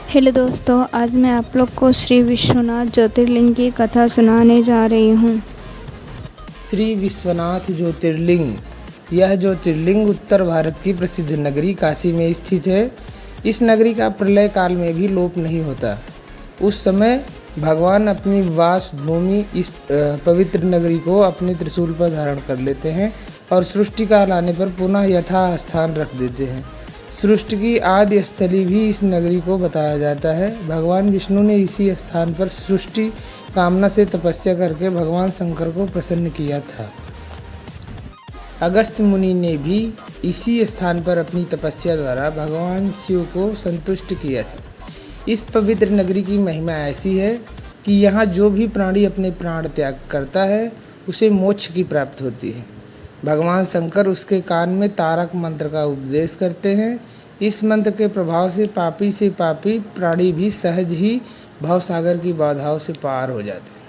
Hello दोस्तों, आज मैं आप लोग को श्री विश्वनाथ ज्योतिर्लिंग की कथा सुनाने जा रही हूँ। श्री विश्वनाथ ज्योतिर्लिंग। यह ज्योतिर्लिंग उत्तर भारत की प्रसिद्ध नगरी काशी में स्थित है। इस नगरी का प्रलय काल में भी लोप नहीं होता। उस समय भगवान अपनी वास भूमि इस पवित्र नगरी को अपने त्रिशूल पर धारण कर लेते हैं और सृष्टि काल आने पर पुनः यथा स्थान रख देते हैं। सृष्टि की आदि स्थली भी इस नगरी को बताया जाता है। भगवान विष्णु ने इसी स्थान पर सृष्टि कामना से तपस्या करके भगवान शंकर को प्रसन्न किया था। अगस्त्य मुनि ने भी इसी स्थान पर अपनी तपस्या द्वारा भगवान शिव को संतुष्ट किया था। इस पवित्र नगरी की महिमा ऐसी है कि यहाँ जो भी प्राणी अपने प्राण त्याग करता है उसे मोक्ष की प्राप्ति होती है। भगवान शंकर उसके कान में तारक मंत्र का उपदेश करते हैं। इस मंत्र के प्रभाव से पापी प्राणी भी सहज ही भवसागर की बाधाओं से पार हो जाते हैं।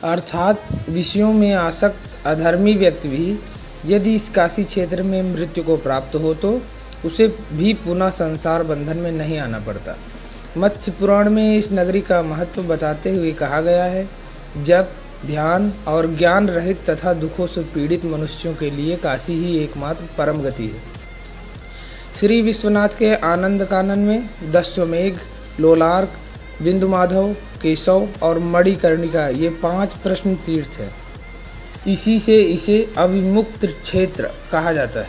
अर्थात विषयों में आसक्त अधर्मी व्यक्ति भी यदि इस काशी क्षेत्र में मृत्यु को प्राप्त हो तो उसे भी पुनः संसार बंधन में नहीं आना पड़ता। मत्स्य पुराण में इस नगरी का महत्व बताते हुए कहा गया है, जब ध्यान और ज्ञान रहित तथा दुखों से पीड़ित मनुष्यों के लिए काशी ही एकमात्र परम गति है। श्री विश्वनाथ के आनंद कानन में दशाश्वमेध, लोलार्क, बिंदुमाधव, केशव और मणिकर्णिका ये 5 प्रश्न तीर्थ हैं। इसी से इसे अविमुक्त क्षेत्र कहा जाता है।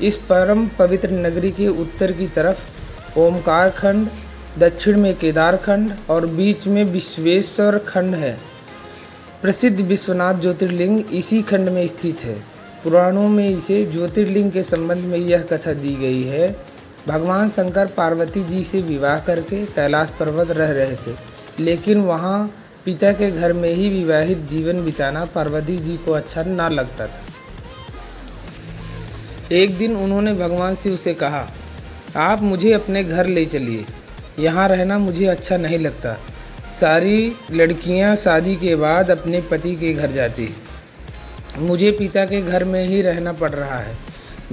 इस परम पवित्र नगरी के उत्तर की तरफ ओमकार खंड, दक्षिण में केदार खंड और बीच में विश्वेश्वर खंड है। प्रसिद्ध विश्वनाथ ज्योतिर्लिंग इसी खंड में स्थित है। पुराणों में इसे ज्योतिर्लिंग के संबंध में यह कथा दी गई है, भगवान शंकर पार्वती जी से विवाह करके कैलाश पर्वत रह रहे थे, लेकिन वहाँ पिता के घर में ही विवाहित जीवन बिताना पार्वती जी को अच्छा ना लगता था। एक दिन उन्होंने भगवान शिव से कहा, आप मुझे अपने घर ले चलिए, यहाँ रहना मुझे अच्छा नहीं लगता। सारी लड़कियाँ शादी के बाद अपने पति के घर जाती हैं, मुझे पिता के घर में ही रहना पड़ रहा है।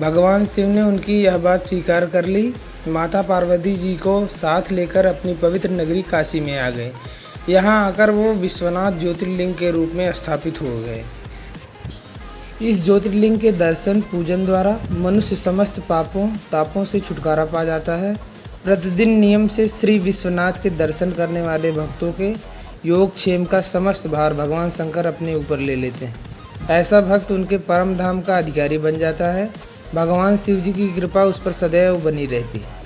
भगवान शिव ने उनकी यह बात स्वीकार कर ली। माता पार्वती जी को साथ लेकर अपनी पवित्र नगरी काशी में आ गए। यहाँ आकर वो विश्वनाथ ज्योतिर्लिंग के रूप में स्थापित हो गए। इस ज्योतिर्लिंग के दर्शन पूजन द्वारा मनुष्य समस्त पापों तापों से छुटकारा पा जाता है। प्रतिदिन नियम से श्री विश्वनाथ के दर्शन करने वाले भक्तों के योगक्षेम का समस्त भार भगवान शंकर अपने ऊपर ले लेते हैं। ऐसा भक्त उनके परम धाम का अधिकारी बन जाता है। भगवान शिव जी की कृपा उस पर सदैव बनी रहती है।